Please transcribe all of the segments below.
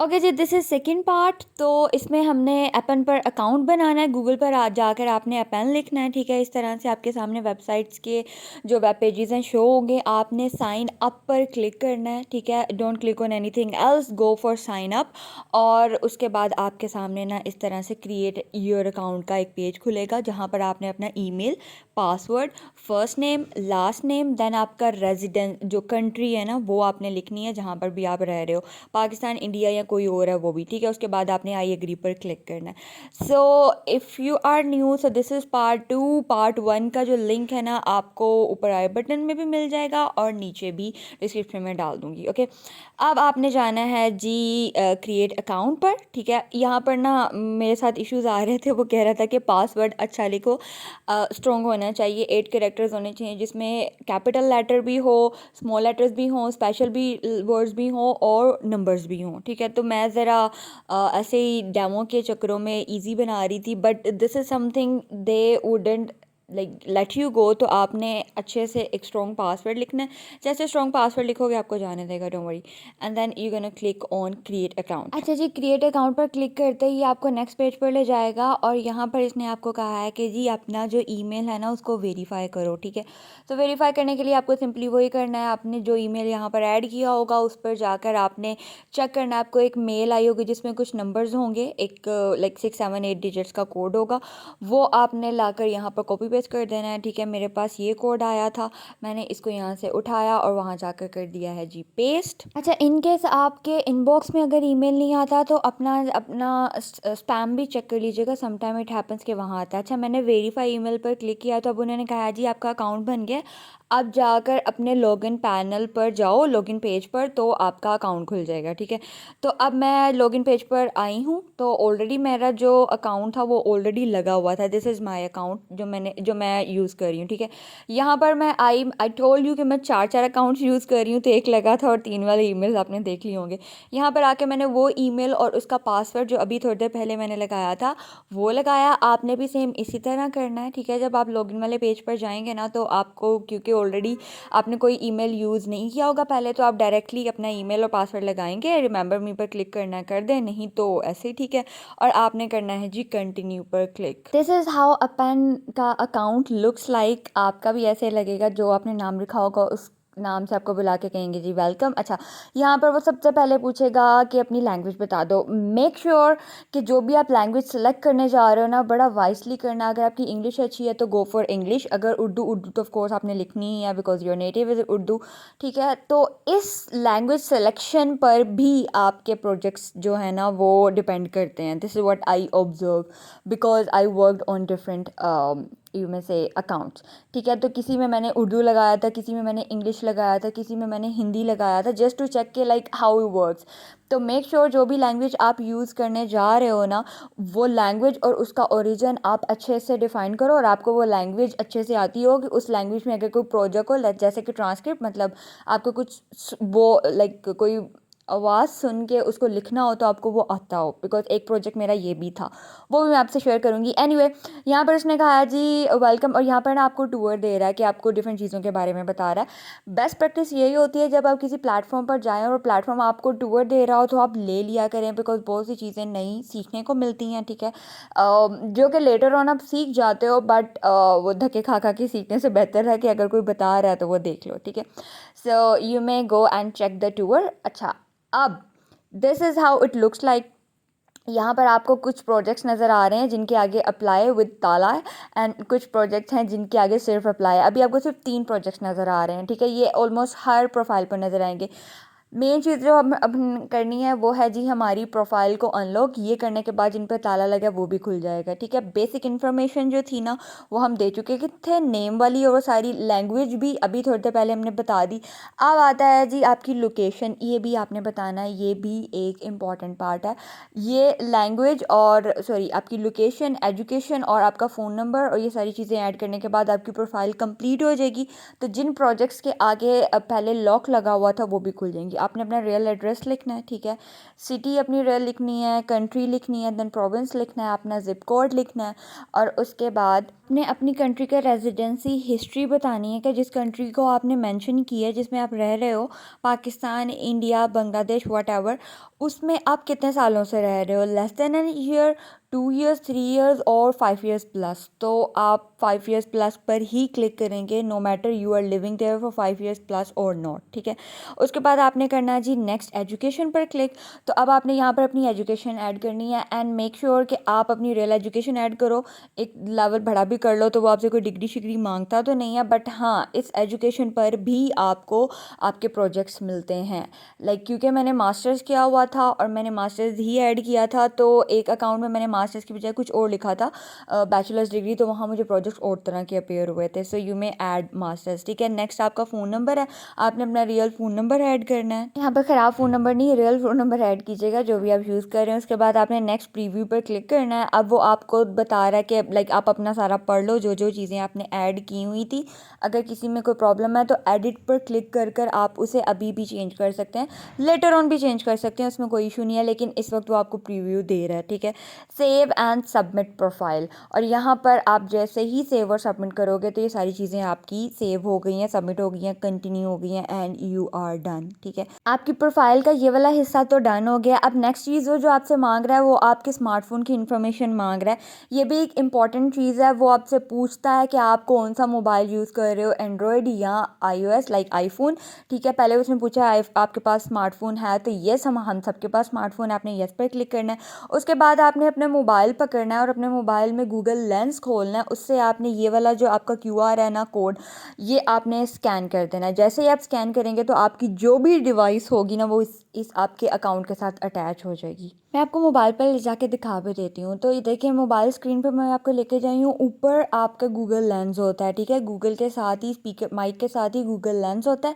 Okay जी, this is second part. तो इसमें हमने अपन पर अकाउंट बनाना है। गूगल पर जाकर आपने अपन लिखना है, ठीक है। इस तरह से आपके सामने वेबसाइट्स के जो वेब पेजेस हैं शो होंगे। आपने साइन अप पर क्लिक करना है, ठीक है। Don't click on anything else, go for sign up. और उसके बाद आपके सामने ना इस तरह से क्रिएट योर अकाउंट का एक पेज खुलेगा, जहाँ पर आपने अपना email, password, first name, last name, then आपका रेजिडेंस जो कंट्री है ना वो आपने लिखनी है, जहाँ पर भी आप रह रहे हो, पाकिस्तान, इंडिया या कोई और है वो भी, ठीक है। उसके बाद आपने आई एग्री पर क्लिक करना है। So if you are new, so this is part 2। Part 1 का जो लिंक है ना आपको ऊपर आई बटन में भी मिल जाएगा और नीचे भी डिस्क्रिप्शन में डाल दूँगी, ओके। अब आपने जाना है जी क्रिएट अकाउंट पर, ठीक है। यहाँ पर ना मेरे साथ इश्यूज़ आ रहे थे, वो कह रहा था कि पासवर्ड अच्छा लिखो, स्ट्रॉन्ग होना चाहिए, 8 कैरेक्टर्स होने चाहिए, जिसमें कैपिटल लेटर भी हो, स्मॉल लेटर्स भी हों, स्पेशल भी वर्ड्स भी हों और नंबर्स भी हों, ठीक है। तो मैं ज़रा ऐसे ही डेमो के चक्करों में इजी बना रही थी, but this is something they wouldn't like let you go. तो आपने अच्छे से एक स्ट्रॉन्ग पासवर्ड लिखना है। जैसे स्ट्रॉन्ग पासवर्ड लिखोगे आपको जाने देगा, don't worry. And then you gonna click on create account. अच्छा जी, क्रिएट अकाउंट पर क्लिक करते ही आपको नेक्स्ट पेज पर ले जाएगा और यहाँ पर इसने आपको कहा है कि जी अपना जो ईमेल है ना उसको वेरीफाई करो, ठीक है। तो वेरीफाई करने के लिए आपको सिंपली वही करना है, आपने जो ईमेल यहाँ पर ऐड किया होगा उस पर जाकर आपने चेक करना है। आपको एक मेल आई होगी जिसमें कुछ नंबर्स होंगे, एक लाइक 6 7 8 डिजिट्स का कोड होगा, वो आपने लाकर यहाँ पर कॉपी पेस्ट कर देना है, ठीक है। मेरे पास ये कोड आया था, मैंने इसको यहाँ से उठाया और वहाँ जाकर कर दिया है जी पेस्ट। अच्छा, इन केस आपके इनबॉक्स में अगर ईमेल नहीं आता तो अपना अपना स्पैम भी चेक कर लीजिएगा, समटाइम इट हैपन्स कि वहाँ आता है। अच्छा, मैंने वेरीफाई ईमेल पर क्लिक किया तो अब उन्होंने कहा जी आपका अकाउंट बन गया। अब जाकर अपने लॉगिन पैनल पर जाओ, लॉगिन पेज पर, तो आपका अकाउंट खुल जाएगा, ठीक है। तो अब मैं लॉगिन पेज पर आई हूँ, तो ऑलरेडी मेरा जो अकाउंट था वो ऑलरेडी लगा हुआ था। दिस इज़ माय अकाउंट जो मैं यूज़ कर रही हूँ, ठीक है। यहाँ पर मैं आई टोल्ड यू कि मैं 4 4 अकाउंट्स यूज़ कर रही हूँ, तो एक लगा था और 3 वाले ईमेल्स आपने देख लिए होंगे। यहाँ पर आके मैंने वो ईमेल और उसका पासवर्ड जो अभी थोड़ी देर पहले मैंने लगाया था वो लगाया। आपने भी सेम इसी तरह करना है, ठीक है। जब आप लॉगिन वाले पेज पर जाएंगे ना तो आपको, क्योंकि ऑलरेडी आपने कोई ईमेल यूज़ नहीं किया होगा पहले, तो आप डायरेक्टली अपना ईमेल और पासवर्ड लगाएंगे, रिमेंबर मी पर क्लिक करना है कर दें, नहीं तो ऐसे ही ठीक है। और आपने करना है जी कंटिन्यू पर क्लिक। दिस इज़ हाउ अपन का अकाउंट लुक्स लाइक। आपका भी ऐसे लगेगा, जो आपने नाम लिखा होगा उस नाम से आपको बुला के कहेंगे जी वेलकम। अच्छा, यहाँ पर वो सबसे पहले पूछेगा कि अपनी लैंग्वेज बता दो। मेक श्योर कि जो भी आप लैंग्वेज सेलेक्ट करने जा रहे हो ना बड़ा वाइसली करना। अगर आपकी इंग्लिश अच्छी है तो गो फॉर इंग्लिश, अगर उर्दू तो ऑफ कोर्स आपने लिखनी ही है because your native is Urdu, ठीक है। तो इस लैंग्वेज सेलेक्शन पर भी आपके प्रोजेक्ट्स जो है ना वो डिपेंड करते हैं। This is what I observe because I worked on different you में से अकाउंट्स, ठीक है। तो किसी में मैंने उर्दू लगाया था, किसी में मैंने इंग्लिश लगाया था, किसी में मैंने हिंदी लगाया था, जस्ट टू चेक के लाइक हाउ इट वर्क्स। तो मेक श्योर जो भी लैंग्वेज आप यूज़ करने जा रहे हो ना वो लैंग्वेज और उसका ओरिजिन आप अच्छे से डिफ़ाइन करो, और आपको वो लैंग्वेज अच्छे से आती हो कि उस लैंग्वेज में अगर कोई प्रोजेक्ट हो, जैसे कि ट्रांसक्रिप्ट, मतलब आपको कुछ वो लाइक कोई आवाज़ सुन के उसको लिखना हो तो आपको वो आता हो, बिकॉज एक प्रोजेक्ट मेरा ये भी था, वो भी मैं आपसे शेयर करूँगी। एनीवे, यहाँ पर उसने कहा जी वेलकम, और यहाँ पर ना आपको टूर दे रहा है कि आपको डिफरेंट चीज़ों के बारे में बता रहा है। बेस्ट प्रैक्टिस यही होती है जब आप किसी प्लेटफॉर्म पर जाएं और प्लेटफॉर्म आपको टूर दे रहा हो तो आप ले लिया करें, बिकॉज बहुत सी चीज़ें नई सीखने को मिलती हैं, ठीक है। जो कि लेटर ऑन आप सीख जाते हो, बट वो धक्के खा खा के सीखने से बेहतर है कि अगर कोई बता रहा है तो वो देख लो, ठीक है। So you may go and check the tour. अच्छा, अब this is how it looks like. यहाँ पर आपको कुछ प्रोजेक्ट्स नज़र आ रहे हैं जिनके आगे अप्लाई विद ताला है, एंड कुछ प्रोजेक्ट्स हैं जिनके आगे सिर्फ अप्लाई है। अभी आपको सिर्फ 3 प्रोजेक्ट्स नज़र आ रहे हैं, ठीक है। ये ऑलमोस्ट हर प्रोफाइल पर नज़र आएंगे। मेन चीज़ जो हम अब करनी है वो है जी हमारी प्रोफाइल को अनलॉक। ये करने के बाद जिन पर ताला लगा वो भी खुल जाएगा, ठीक है। बेसिक इन्फॉर्मेशन जो थी ना वो हम दे चुके कि थे, नेम वाली और वो सारी लैंग्वेज भी अभी थोड़ी देर पहले हमने बता दी। अब आता है जी आपकी लोकेशन, ये भी आपने बताना है, ये भी एक इम्पॉर्टेंट पार्ट है। ये लैंग्वेज और सॉरी आपकी लोकेशन, एजुकेशन और आपका फ़ोन नंबर और ये सारी चीज़ें ऐड करने के बाद आपकी प्रोफाइल कंप्लीट हो जाएगी। तो जिन प्रोजेक्ट्स के आगे पहले लॉक लगा हुआ था वो भी खुल जाएंगी। आपने अपना रियल एड्रेस लिखना है, ठीक है। सिटी अपनी रियल लिखनी है, कंट्री लिखनी है, देन प्रोविंस लिखना है, अपना जिप कोड लिखना है, और उसके बाद आपने अपनी कंट्री का रेजिडेंसी हिस्ट्री बतानी है कि जिस कंट्री को आपने मेंशन की है जिसमें आप रह रहे हो, पाकिस्तान, इंडिया, बांग्लादेश, व्हाटएवर, उसमें आप कितने सालों से रह रहे हो, less than an year, 2 years, 3 years और 5 years प्लस, तो आप 5 years प्लस पर ही क्लिक करेंगे, no matter you are living there for 5 years plus और नॉट, ठीक है। उसके बाद आपने करना है जी नेक्स्ट एजुकेशन पर क्लिक। तो अब आपने यहाँ पर अपनी एजुकेशन ऐड करनी है एंड मेक श्योर कि आप अपनी रियल एजुकेशन ऐड करो। एक लेवल बड़ा भी कर लो तो वो आपसे कोई डिग्री शिग्री मांगता तो नहीं है, बट हाँ इस एजुकेशन पर भी आपको आपके प्रोजेक्ट्स मिलते हैं। क्योंकि मैंने मास्टर्स किया हुआ था और मैंने मास्टर्स ही ऐड किया था, तो एक अकाउंट में मैंने मास्टर्स की बजाय कुछ और लिखा था, बैचलर्स डिग्री, तो वहाँ मुझे प्रोजेक्ट्स और तरह के अपेयर हुए थे। सो यू मे ऐड मास्टर्स, ठीक है। नेक्स्ट आपका फ़ोन नंबर है, आपने अपना रियल फ़ोन नंबर ऐड करना है। यहाँ पर ख़राब फ़ोन नंबर नहीं, रियल फ़ोन नंबर ऐड कीजिएगा जो भी आप यूज़ कर रहे हैं। उसके बाद आपने नेक्स्ट प्रीव्यू पर क्लिक करना है। अब वो आपको बता रहा है कि आप अपना सारा पढ़ लो, जो जो चीज़ें आपने ऐड की हुई थी। अगर किसी में कोई प्रॉब्लम है तो एडिट पर क्लिक कर आप उसे अभी भी चेंज कर सकते हैं, लेटर ऑन भी चेंज कर सकते हैं, उसमें कोई इशू नहीं है, लेकिन इस वक्त वो आपको प्रीव्यू दे रहा है, ठीक है। सेव एंड सबमिट प्रोफाइल, और यहाँ पर आप जैसे ही सेव और सबमिट करोगे तो ये सारी चीज़ें आपकी सेव हो गई हैं, सबमिट हो गई हैं, कंटिन्यू हो गई हैं एंड यू आर डन, ठीक है। आपकी प्रोफाइल का ये वाला हिस्सा तो डन हो गया। अब नेक्स्ट चीज़ जो आपसे मांग रहा है वो आपके स्मार्टफोन की इन्फॉर्मेशन मांग रहा है। ये भी एक इंपॉर्टेंट चीज़ है, वो आपसे पूछता है कि आप कौन सा मोबाइल यूज़ कर रहे हो, एंड्रॉयड या iOS आईफोन, ठीक है। पहले उसने पूछा आपके पास स्मार्टफोन है, तो येस हम सबके पास स्मार्टफोन है, आपने येस पर क्लिक करना है। उसके बाद आपने अपने मोबाइल पकड़ना है और अपने मोबाइल में गूगल लेंस खोलना है। उससे आपने ये वाला जो आपका QR है ना, कोड, ये आपने स्कैन कर देना है। जैसे ही आप स्कैन करेंगे तो आपकी जो भी डिवाइस होगी ना वो इस आपके अकाउंट के साथ अटैच हो जाएगी। मैं आपको मोबाइल पर ले जाके दिखा भी देती हूँ। तो ये देखिए मोबाइल स्क्रीन पर मैं आपको लेके जाई हूँ, ऊपर आपका गूगल लेंस होता है, ठीक है। गूगल के साथ ही स्पीकर माइक के साथ ही गूगल लेंस होता है,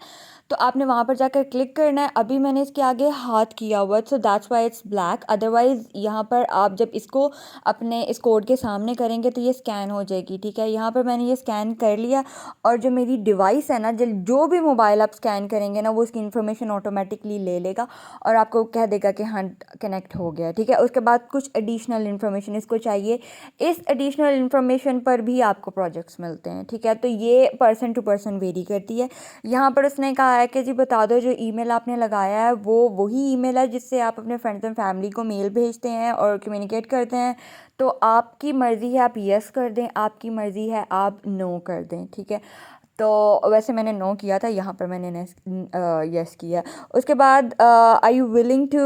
तो आपने वहाँ पर जाकर क्लिक करना है। अभी मैंने इसके आगे हाथ किया हुआ है, so that's why it's black. Otherwise यहाँ पर आप जब इसको अपने इस कोड के सामने करेंगे तो ये स्कैन हो जाएगी, ठीक है। यहाँ पर मैंने ये स्कैन कर लिया, और जो मेरी डिवाइस है ना, जो भी मोबाइल आप स्कैन करेंगे ना वो उसकी इन्फॉर्मेशन ऑटोमेटिकली ले लेगा और आपको कह देगा कि हाँ कनेक्ट हो गया, ठीक है। उसके बाद कुछ एडिशनल इन्फॉर्मेशन इसको चाहिए, इस एडिशनल इन्फॉर्मेशन पर भी आपको प्रोजेक्ट्स मिलते हैं, ठीक है। तो ये पर्सन टू पर्सन वेरी करती है। यहाँ पर उसने कहा है कि जी बता दो जो ईमेल आपने लगाया है वो वही ईमेल है जिससे आप अपने फ्रेंड्स एंड फैमिली को मेल भेजते हैं और कम्युनिकेट करते हैं। तो आपकी मर्ज़ी है, आप यस कर दें, आपकी मर्ज़ी है आप नो कर दें, ठीक है। तो वैसे मैंने नो किया था, यहाँ पर मैंने यस किया। उसके बाद are you willing to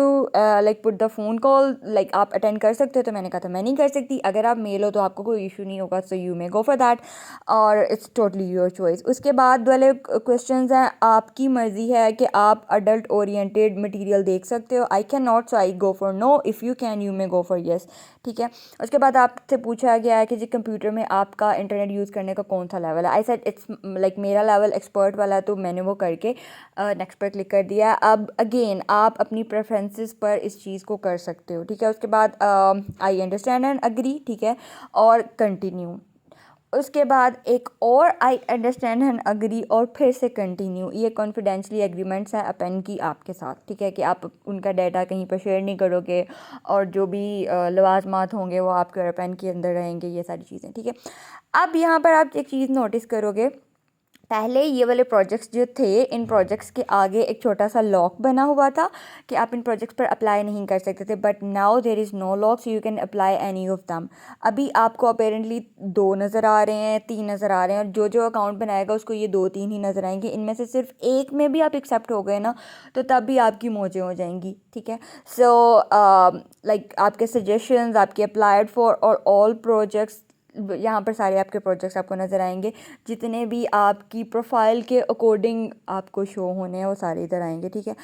put the phone call, आप अटेंड कर सकते हो, तो मैंने कहा था मैं नहीं कर सकती। अगर आप मेल हो तो आपको कोई इशू नहीं होगा, सो you may go for that, और इट्स टोटली योर चॉइस। उसके बाद वाले क्वेश्चंस हैं, आपकी मर्ज़ी है कि आप अडल्ट ओरिएंटेड मटेरियल देख सकते हो, I can not, so I go for no, if you can you may go for yes, ठीक है। उसके बाद आपसे पूछा गया है कि जी कंप्यूटर में आपका इंटरनेट यूज़ करने का कौन सा लेवल है। आई सेड इट्स मेरा लेवल एक्सपर्ट वाला है, तो मैंने वो करके नेक्स्ट पर क्लिक कर दिया। अब अगेन आप अपनी प्रेफरेंसेस पर इस चीज़ को कर सकते हो, ठीक है। उसके बाद आई अंडरस्टैंड एंड अग्री, ठीक है, और कंटिन्यू। उसके बाद एक और आई अंडरस्टैंड एंड अग्री और फिर से कंटिन्यू। ये कॉन्फिडेंशली एग्रीमेंट्स हैं अपन की आपके साथ, ठीक है, कि आप उनका डाटा कहीं पर शेयर नहीं करोगे और जो भी लवाजमात होंगे वो आपके और अपन के अंदर रहेंगे, ये सारी चीज़ें, ठीक है। अब यहाँ पर आप एक चीज़ नोटिस करोगे, पहले ये वाले प्रोजेक्ट्स जो थे, इन प्रोजेक्ट्स के आगे एक छोटा सा लॉक बना हुआ था कि आप इन प्रोजेक्ट्स पर अप्लाई नहीं कर सकते थे, but now there is no lock, so you can apply any of them. अभी आपको अपेरेंटली 2 नज़र आ रहे हैं, 3 नज़र आ रहे हैं, और जो जो अकाउंट बनाएगा उसको ये 2-3 ही नज़र आएंगे। इनमें से सिर्फ एक में भी आप एक्सेप्ट हो गए ना, तो तब भी आपकी मौजें हो जाएंगी, ठीक है। सो आपके सजेशंस, आपके अप्लाइड फॉर और ऑल प्रोजेक्ट्स, यहाँ पर सारे आपके प्रोजेक्ट्स आपको नज़र आएंगे, जितने भी आपकी प्रोफाइल के अकॉर्डिंग आपको शो होने हैं वो सारे इधर आएंगे, ठीक है।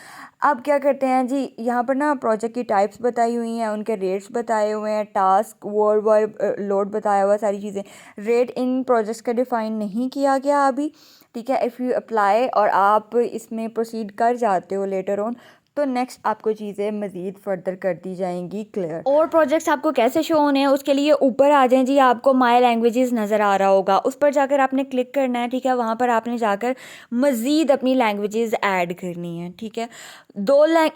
अब क्या करते हैं जी, यहाँ पर ना प्रोजेक्ट की टाइप्स बताई हुई हैं, उनके रेट्स बताए हुए हैं, टास्क वर्ड वर्ड लोड बताया हुआ है, सारी चीज़ें। रेट इन प्रोजेक्ट्स का डिफ़ाइन नहीं किया गया अभी, ठीक है। इफ़ यू अप्लाई और आप इसमें प्रोसीड कर जाते हो लेटर ऑन, तो नेक्स्ट आपको चीज़ें मज़ीद फर्दर कर दी जाएंगी क्लियर। और प्रोजेक्ट्स आपको कैसे शो होने हैं उसके लिए ऊपर आ जाएं जी, आपको माय लैंग्वेजेस नज़र आ रहा होगा, उस पर जाकर आपने क्लिक करना है, ठीक है। वहाँ पर आपने जाकर मज़ीद अपनी लैंग्वेजेस ऐड करनी है, ठीक है।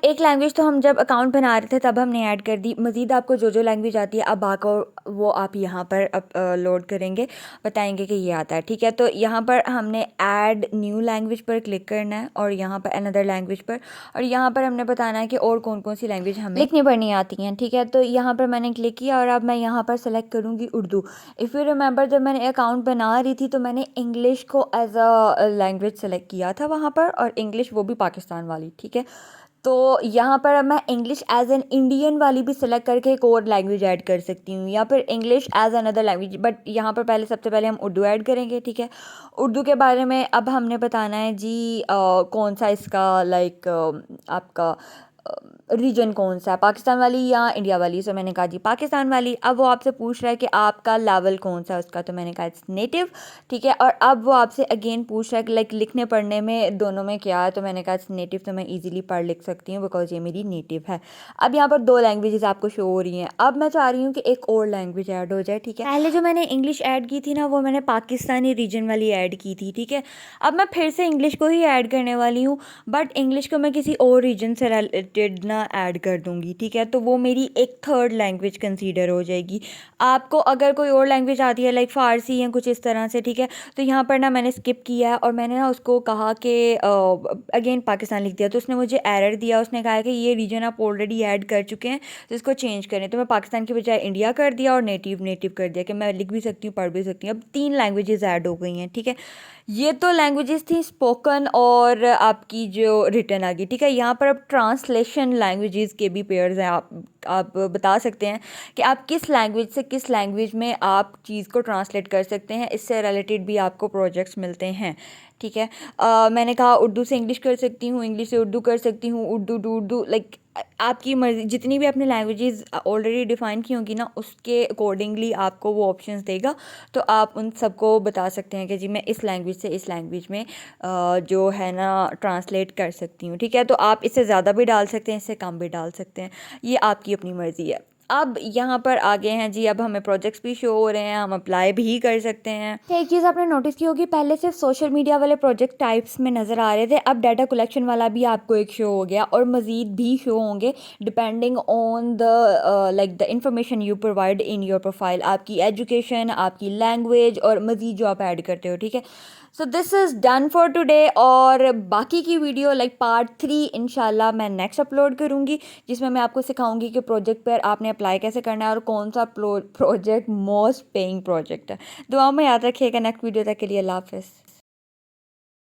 एक लैंग्वेज तो हम जब अकाउंट बना रहे थे तब हमने ऐड कर दी, मज़ीद आपको जो जो लैंग्वेज आती है अब आकर वो आप यहाँ पर लोड करेंगे, बताएंगे कि ये आता है, ठीक है। तो यहाँ पर हमने ऐड न्यू लैंग्वेज पर क्लिक करना है और यहाँ पर अनदर लैंग्वेज पर, और यहाँ पर हमने बताना है कि और कौन कौन सी लैंग्वेज हमें लिखनी पढ़नी आती हैं, ठीक है। तो यहाँ पर मैंने क्लिक किया और अब मैं यहाँ पर सेलेक्ट करूँगी उर्दू। इफ़ यू रिमेंबर, जब मैंने अकाउंट बना रही थी तो मैंने इंग्लिश को एज अ लैंग्वेज सेलेक्ट किया था वहाँ पर, और इंग्लिश वो भी पाकिस्तान वाली, ठीक है। तो यहाँ पर अब मैं इंग्लिश एज एन इंडियन वाली भी सिलेक्ट करके एक और लैंग्वेज ऐड कर सकती हूँ, या फिर English as another language, but यहाँ पर पहले सबसे पहले हम उर्दू ऐड करेंगे, ठीक है। उर्दू के बारे में अब हमने बताना है जी कौन सा इसका लाइक आपका रीजन कौन सा है, पाकिस्तान वाली या इंडिया वाली। सो मैंने कहा जी पाकिस्तान वाली। अब वो आपसे पूछ रहा है कि आपका लेवल कौन सा है उसका, तो मैंने कहा इट्स नेटिव, ठीक है। और अब वो आपसे अगेन पूछ रहा है कि लाइक लिखने पढ़ने में दोनों में क्या है, तो मैंने कहा इट्स नेटिव, तो मैं इजीली पढ़ लिख सकती हूँ बिकॉज ये मेरी नेटिव है। अब यहाँ पर 2 लैंग्वेजेस आपको शो हो रही हैं। अब मैं चाह रही हूँ कि एक और लैंग्वेज ऐड हो जाए, ठीक है। पहले जो मैंने इंग्लिश ऐड की थी ना, वो मैंने पाकिस्तानी रीजन वाली ऐड की थी, ठीक है। अब मैं फिर से इंग्लिश को ही ऐड करने वाली हूँ, बट इंग्लिश को मैं किसी और रीजन से रिलेटेड ना ऐड कर दूँगी, ठीक है। तो वो मेरी एक थर्ड लैंग्वेज कंसीडर हो जाएगी। आपको अगर कोई और लैंग्वेज आती है लाइक फ़ारसी या कुछ इस तरह से, ठीक है, तो यहाँ पर ना मैंने स्किप किया है और मैंने ना उसको कहा कि अगेन पाकिस्तान लिख दिया, तो उसने मुझे एरर दिया। उसने कहा कि ये रीजन आप ऑलरेडी ऐड कर चुके हैं, तो इसको चेंज करें। तो मैं पाकिस्तान की बजाय इंडिया कर दिया और नेटिव नेटिव कर दिया कि मैं लिख भी सकती हूँ, पढ़ भी सकती हूँ। अब 3 लैंग्वेजेस ऐड हो गई हैं, ठीक है। ये तो लैंग्वेजेस थी स्पोकन और आपकी जो रिटन आ गई, ठीक है। यहाँ पर अब ट्रांसलेशन लैंग्वेजेस के भी पेयर्स हैं। आप बता सकते हैं कि आप किस लैंग्वेज से किस लैंग्वेज में आप चीज़ को ट्रांसलेट कर सकते हैं, इससे रिलेटेड भी आपको प्रोजेक्ट्स मिलते हैं, ठीक है। मैंने कहा उर्दू से इंग्लिश कर सकती हूँ, इंग्लिश से उर्दू कर सकती हूँ, उर्दू टू उर्दू, लाइक आपकी मर्ज़ी। जितनी भी आपने लैंग्वेजेस ऑलरेडी डिफ़ाइन की होंगी ना, उसके अकॉर्डिंगली आपको वो ऑप्शंस देगा, तो आप उन सबको बता सकते हैं कि जी मैं इस लैंग्वेज से इस लैंग्वेज में जो है ना ट्रांसलेट कर सकती हूँ, ठीक है। तो आप इससे ज़्यादा भी डाल सकते हैं, इससे कम भी डाल सकते हैं, ये आपकी अपनी मर्ज़ी है। अब यहाँ पर आगे हैं जी, अब हमें प्रोजेक्ट्स भी शो हो रहे हैं, हम अप्लाई भी कर सकते हैं। एक चीज़ आपने नोटिस की होगी, पहले सिर्फ सोशल मीडिया वाले प्रोजेक्ट टाइप्स में नज़र आ रहे थे, अब डाटा कलेक्शन वाला भी आपको एक शो हो गया, और मज़ीद भी शो होंगे depending on the like the information you provide in your profile, आपकी एजुकेशन, आपकी लैंग्वेज और मज़ीद जो आप ऐड करते हो, ठीक है। सो this is done for today, और बाकी की वीडियो लाइक पार्ट 3 इंशाल्लाह मैं नेक्स्ट अपलोड करूँगी, जिसमें मैं आपको सिखाऊंगी कि प्रोजेक्ट पर आपने अप्लाई कैसे करना है और कौन सा प्रोजेक्ट मोस्ट पेइंग प्रोजेक्ट है। दुआ में याद रखिएगा। नेक्स्ट वीडियो तक के लिए अल्लाह हाफ़िज़।